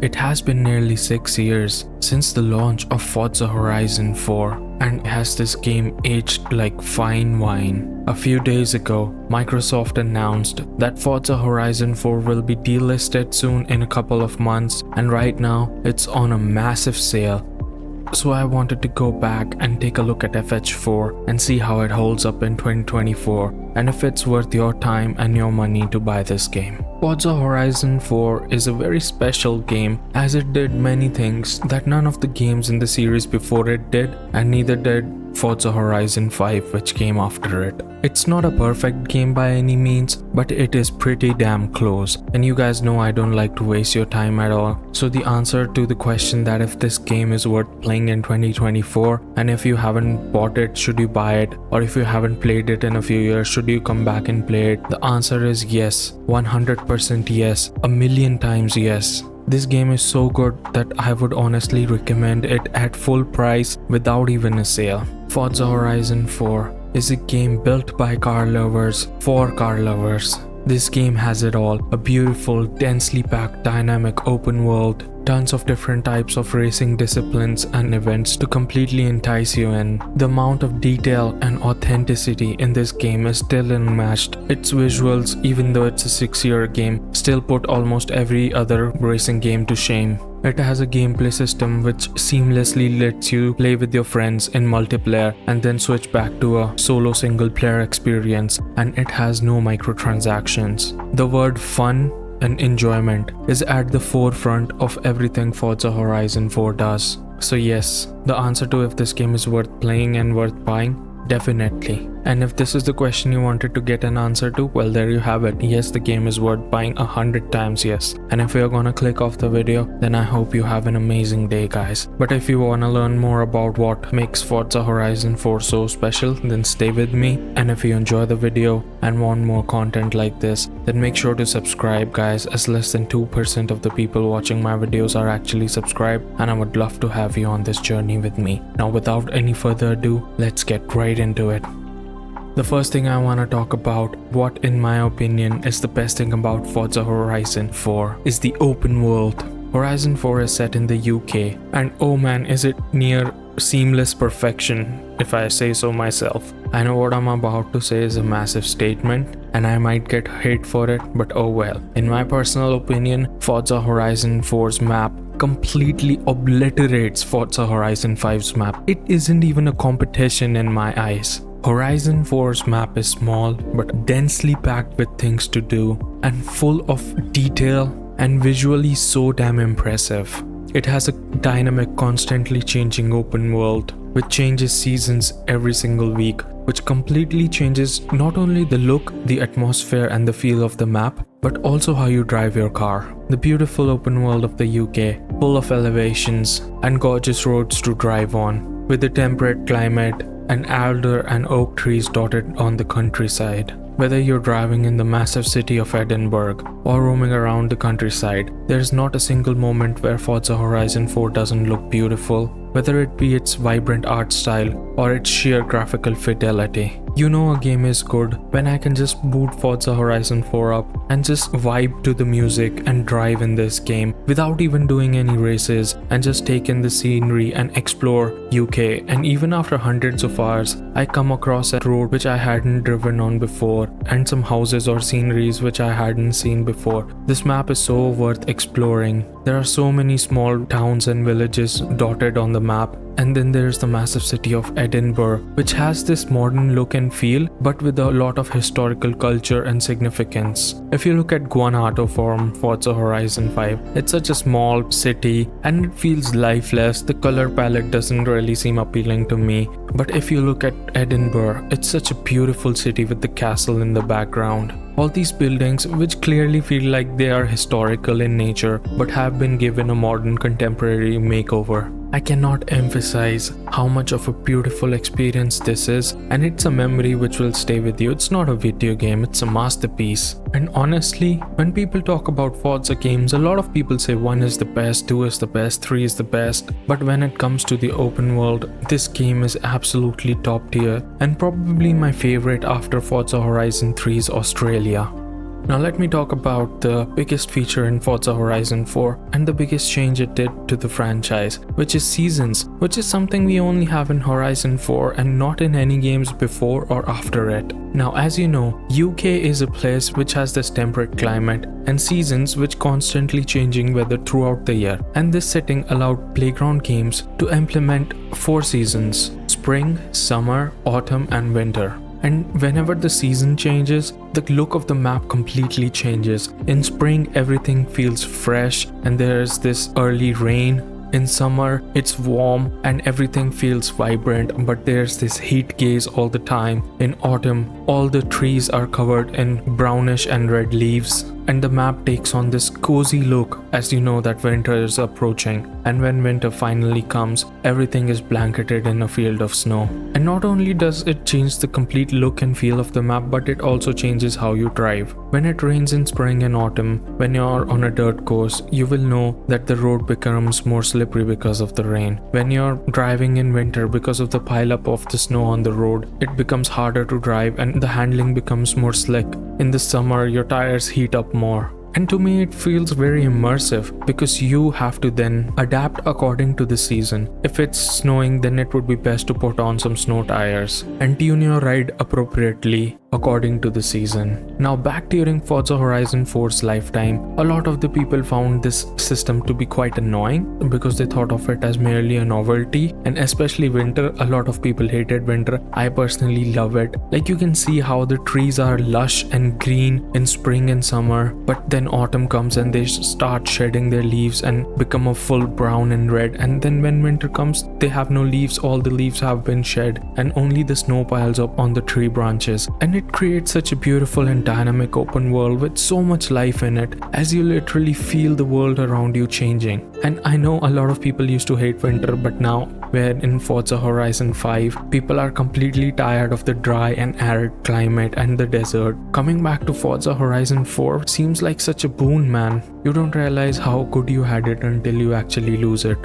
It has been nearly 6 years since the launch of Forza Horizon 4, and has this game aged like fine wine? A few days ago, Microsoft announced that Forza Horizon 4 will be delisted soon in a couple of months, and right now it's on a massive sale. So I wanted to go back and take a look at FH4 and see how it holds up in 2024 and if it's worth your time and your money to buy this game. Forza Horizon 4 is a very special game as it did many things that none of the games in the series before it did, and neither did Forza Horizon 5, which came after it. It's not a perfect game by any means, but it is pretty damn close, and you guys know I don't like to waste your time at all. So the answer to the question that if this game is worth playing in 2024, and if you haven't bought it, should you buy it, or if you haven't played it in a few years, should you come back and play it? The answer is yes, 100% yes, a million times yes. This game is so good that I would honestly recommend it at full price without even a sale. Forza Horizon 4 is a game built by car lovers for car lovers. This game has it all: a beautiful, densely packed, dynamic open world, tons of different types of racing disciplines and events to completely entice you in. The amount of detail and authenticity in this game is still unmatched. Its visuals, even though it's a 6-year game, still put almost every other racing game to shame. It has a gameplay system which seamlessly lets you play with your friends in multiplayer and then switch back to a solo single player experience, and it has no microtransactions. The word fun and enjoyment is at the forefront of everything Forza Horizon 4 does. So yes, the answer to if this game is worth playing and worth buying, definitely. And if this is the question you wanted to get an answer to, well, there you have it. Yes, the game is worth buying 100 times yes. And if you're gonna click off the video, then I hope you have an amazing day, guys. But if you wanna learn more about what makes Forza Horizon 4 so special, then stay with me. And if you enjoy the video and want more content like this, then make sure to subscribe, guys, as less than 2% of the people watching my videos are actually subscribed, and I would love to have you on this journey with me. Now, without any further ado, let's get right into it. The first thing I want to talk about, what in my opinion is the best thing about Forza Horizon 4, is the open world. Horizon 4 is set in the UK, and oh man, is it near seamless perfection, if I say so myself. I know what I'm about to say is a massive statement, and I might get hate for it, but oh well. In my personal opinion, Forza Horizon 4's map completely obliterates Forza Horizon 5's map. It isn't even a competition in my eyes. Horizon 4's map is small but densely packed with things to do and full of detail and visually so damn impressive. It has a dynamic, constantly changing open world which changes seasons every single week, which completely changes not only the look, the atmosphere and the feel of the map, but also how you drive your car. The beautiful open world of the UK, full of elevations and gorgeous roads to drive on, with a temperate climate and alder and oak trees dotted on the countryside. Whether you're driving in the massive city of Edinburgh or roaming around the countryside, there's not a single moment where Forza Horizon 4 doesn't look beautiful, whether it be its vibrant art style or its sheer graphical fidelity. You know a game is good when I can just boot Forza Horizon 4 up and just vibe to the music and drive in this game without even doing any races, and just take in the scenery and explore UK. And even after hundreds of hours, I come across a road which I hadn't driven on before and some houses or sceneries which I hadn't seen before. This map is so worth exploring. There are so many small towns and villages dotted on the map, and then there's the massive city of Edinburgh, which has this modern look and feel but with a lot of historical culture and significance. If you look at Guanajuato from Forza Horizon 5, it's such a small city and it feels lifeless. The color palette doesn't really seem appealing to me. But if you look at Edinburgh, it's such a beautiful city with the castle in the background. All these buildings which clearly feel like they are historical in nature but have been given a modern contemporary makeover. I cannot emphasize how much of a beautiful experience this is, and it's a memory which will stay with you. It's not a video game, it's a masterpiece. And honestly, when people talk about Forza games, a lot of people say 1 is the best, 2 is the best, 3 is the best. But when it comes to the open world, this game is absolutely top tier and probably my favorite after Forza Horizon 3's Australia. Now let me talk about the biggest feature in Forza Horizon 4 and the biggest change it did to the franchise, which is seasons, which is something we only have in Horizon 4 and not in any games before or after it. Now as you know, UK is a place which has this temperate climate and seasons which constantly changing weather throughout the year, and this setting allowed playground games to implement 4 seasons: spring, summer, autumn and winter. And whenever the season changes, the look of the map completely changes. In spring, everything feels fresh and there's this early rain. In summer, it's warm and everything feels vibrant, but there's this heat gaze all the time. In autumn, all the trees are covered in brownish and red leaves, and the map takes on this cozy look as you know that winter is approaching. And when winter finally comes, everything is blanketed in a field of snow. And not only does it change the complete look and feel of the map, but it also changes how you drive. When it rains in spring and autumn, when you're on a dirt course, you will know that the road becomes more slippery because of the rain. When you're driving in winter, because of the pileup of the snow on the road, it becomes harder to drive and the handling becomes more slick. In the summer, your tires heat up more. And to me it feels very immersive because you have to then adapt according to the season. If it's snowing, then it would be best to put on some snow tires and tune your ride appropriately according to the season. Now back during Forza Horizon 4's lifetime, a lot of the people found this system to be quite annoying because they thought of it as merely a novelty, and especially winter. A lot of people hated winter. I personally love it. Like you can see how the trees are lush and green in spring and summer, but then autumn comes and they start shedding their leaves and become a full brown and red, and then when winter comes they have no leaves, all the leaves have been shed and only the snow piles up on the tree branches. And it creates such a beautiful and dynamic open world with so much life in it, as you literally feel the world around you changing. And I know a lot of people used to hate winter, but now where in Forza Horizon 5 people are completely tired of the dry and arid climate and the desert, coming back to Forza Horizon 4 seems like such a boon, man. You don't realize how good you had it until you actually lose it.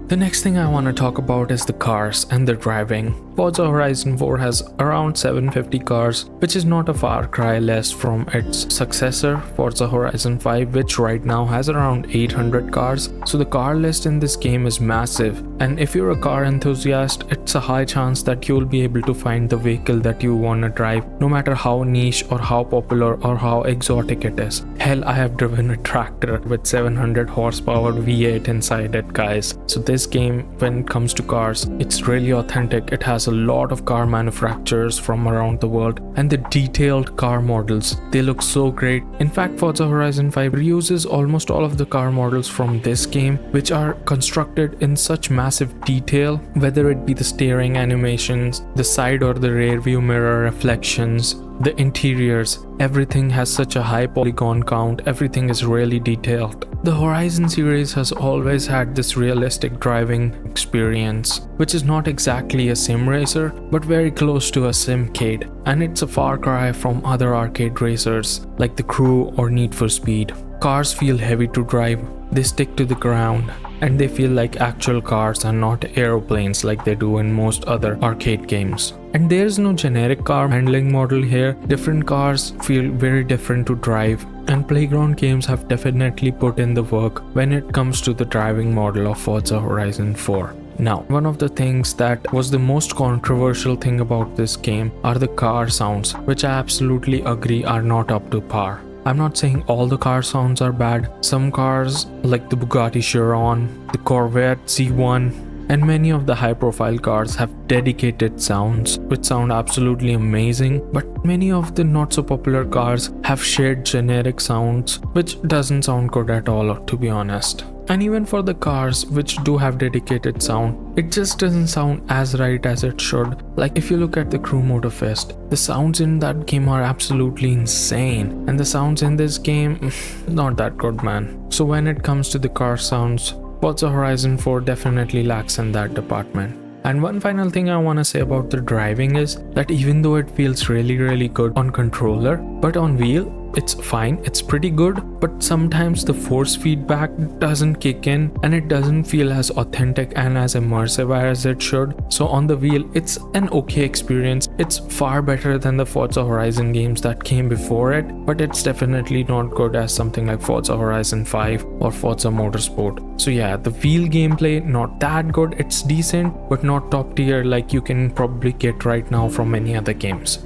The next thing I want to talk about is the cars and the driving. Forza Horizon 4 has around 750 cars, which is not a far cry less from its successor Forza Horizon 5, which right now has around 800 cars. So the car list in this game is massive, and if you're a car enthusiast, it's a high chance that you'll be able to find the vehicle that you want to drive, no matter how niche or how popular or how exotic it is. Hell, I have driven a tractor with 700 horsepower V8 inside it, guys. So this game, when it comes to cars, it's really authentic. It has a lot of car manufacturers from around the world, and the detailed car models, they look so great. In fact, Forza Horizon 5 reuses almost all of the car models from this game, which are constructed in such massive detail, whether it be the steering animations, the side or the rear view mirror reflections, the interiors. Everything has such a high polygon count, everything is really detailed. The Horizon series has always had this realistic driving experience, which is not exactly a sim racer, but very close to a simcade, and it's a far cry from other arcade racers like The Crew or Need for Speed. Cars feel heavy to drive, they stick to the ground, and they feel like actual cars and not aeroplanes like they do in most other arcade games. And there's no generic car handling model here. Different cars feel very different to drive, and playground games have definitely put in the work when it comes to the driving model of Forza Horizon 4. Now, one of the things that was the most controversial thing about this game are the car sounds, which I absolutely agree are not up to par. I'm not saying all the car sounds are bad. Some cars like the Bugatti Chiron, the Corvette Z1, and many of the high-profile cars have dedicated sounds which sound absolutely amazing, but many of the not-so-popular cars have shared generic sounds which doesn't sound good at all, to be honest. And even for the cars which do have dedicated sound, it just doesn't sound as right as it should. Like if you look at the Crew Motorfest, the sounds in that game are absolutely insane, and the sounds in this game, not that good, man. So when it comes to the car sounds, Forza Horizon 4 definitely lacks in that department. And one final thing I want to say about the driving is that even though it feels really good on controller, but on wheel, it's fine, it's pretty good, but sometimes the force feedback doesn't kick in and it doesn't feel as authentic and as immersive as it should. So on the wheel, it's an okay experience. It's far better than the Forza Horizon games that came before it, but it's definitely not good as something like Forza Horizon 5 or Forza Motorsport. So yeah, the wheel gameplay, not that good. It's decent, but not top tier like you can probably get right now from many other games.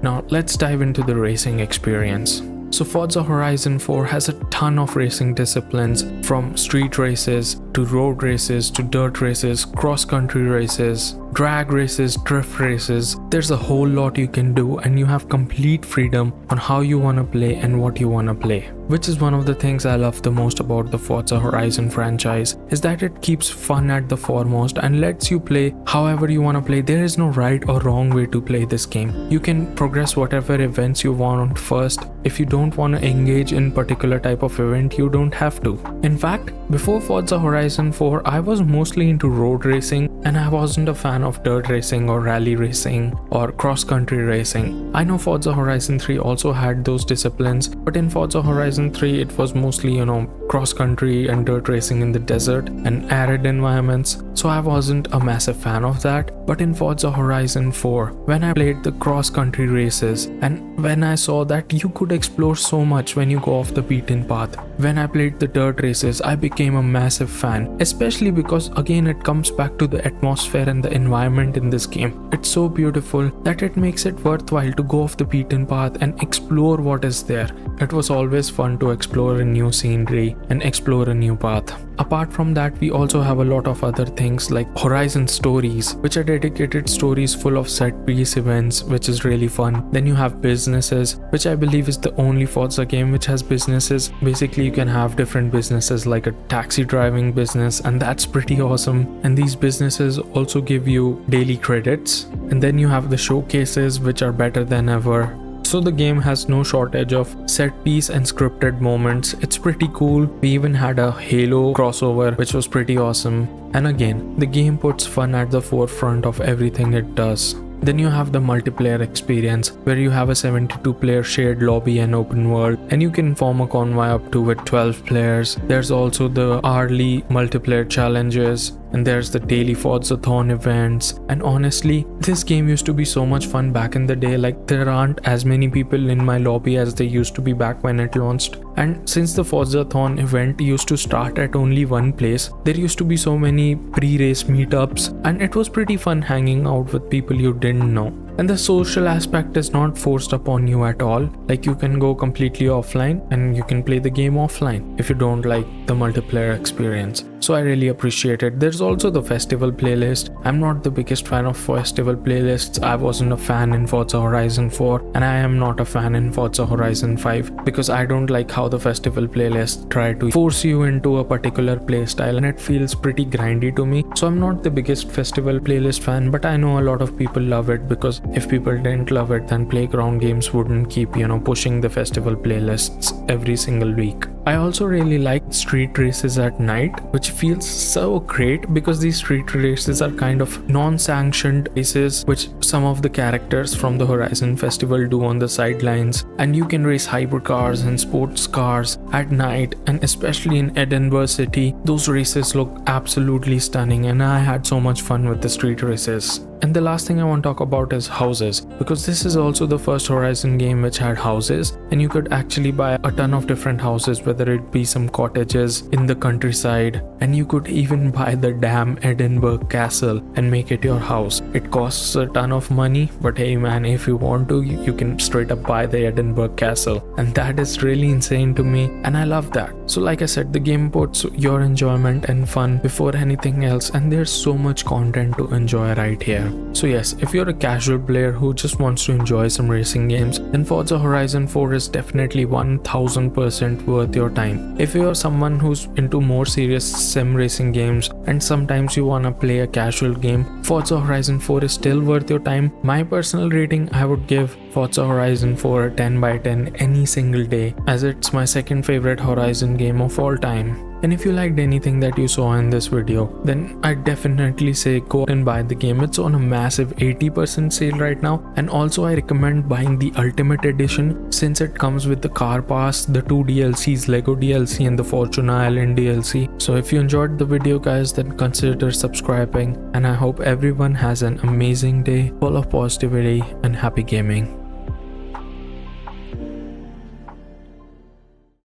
Now let's dive into the racing experience. So Forza Horizon 4 has a ton of racing disciplines, from street races to road races to dirt races, cross-country races, drag races, drift races. There's a whole lot you can do, and you have complete freedom on how you want to play and what you want to play. Which is one of the things I love the most about the Forza Horizon franchise, is that it keeps fun at the foremost and lets you play however you want to play. There is no right or wrong way to play this game. You can progress whatever events you want first. If you don't want to engage in particular type of event, you don't have to. In fact, before Forza Horizon 4, I was mostly into road racing, and I wasn't a fan of dirt racing or rally racing or cross-country racing. I know Forza Horizon 3 also had those disciplines, but in Forza Horizon 3 it was mostly, cross-country and dirt racing in the desert and arid environments, so I wasn't a massive fan of that. But in Forza Horizon 4, when I played the cross-country races and when I saw that you could explore so much when you go off the beaten path, when I played the dirt races, I became a massive fan, especially because again it comes back to the atmosphere and the environment in this game. It's so beautiful that it makes it worthwhile to go off the beaten path and explore what is there. It was always fun to explore a new scenery and explore a new path. Apart from that, we also have a lot of other things like Horizon Stories, which are dedicated stories full of set piece events, which is really fun. Then you have businesses, which I believe is the only Forza game which has businesses. Basically, you can have different businesses like a taxi driving business, and that's pretty awesome. And these businesses also give you daily credits. And then you have the showcases, which are better than ever. So the game has no shortage of set piece and scripted moments. It's pretty cool. We even had a Halo crossover, which was pretty awesome. And again, the game puts fun at the forefront of everything it does. Then you have the multiplayer experience, where you have a 72-player shared lobby and open world, and you can form a convoy up to with 12 players. There's also the hourly multiplayer challenges, and there's the daily Forzathon events. And honestly, this game used to be so much fun back in the day. Like, there aren't as many people in my lobby as they used to be back when it launched. And since the Forzathon event used to start at only one place, there used to be so many pre-race meetups, and it was pretty fun hanging out with people you didn't know. And the social aspect is not forced upon you at all. Like, you can go completely offline and you can play the game offline if you don't like the multiplayer experience. So I really appreciate it. There's also the festival playlist. I'm not the biggest fan of festival playlists. I wasn't a fan in Forza Horizon 4, and I am not a fan in Forza Horizon 5 because I don't like how the festival playlists try to force you into a particular playstyle, and it feels pretty grindy to me. So I'm not the biggest festival playlist fan, but I know a lot of people love it, because if people didn't love it, then Playground Games wouldn't keep, pushing the festival playlists every single week. I also really like street races at night, which feels so great because these street races are kind of non-sanctioned races which some of the characters from the Horizon Festival do on the sidelines, and you can race hypercars and sports cars at night. And especially in Edinburgh City, those races look absolutely stunning, and I had so much fun with the street races. And the last thing I want to talk about is houses, because this is also the first Horizon game which had houses, and you could actually buy a ton of different houses, whether it be some cottages in the countryside, and you could even buy the damn Edinburgh Castle and make it your house. It costs a ton of money, but hey man, if you want to, you can straight up buy the Edinburgh Castle, and that is really insane to me, and I love that. So like I said, the game puts your enjoyment and fun before anything else, and there's so much content to enjoy right here. So yes, if you're a casual player who just wants to enjoy some racing games, then Forza Horizon 4 is definitely 1000% worth your time. If you're someone who's into more serious sim racing games and sometimes you wanna play a casual game, Forza Horizon 4 is still worth your time. My personal rating, I would give Forza Horizon 4 10 by 10 any single day, as it's my second favorite Horizon game of all time. And if you liked anything that you saw in this video, then I'd definitely say go and buy the game. It's on a massive 80% sale right now. And also I recommend buying the Ultimate Edition since it comes with the car pass, the 2 DLCs, Lego DLC and the Fortuna Island DLC. So if you enjoyed the video guys, then consider subscribing, and I hope everyone has an amazing day full of positivity and happy gaming.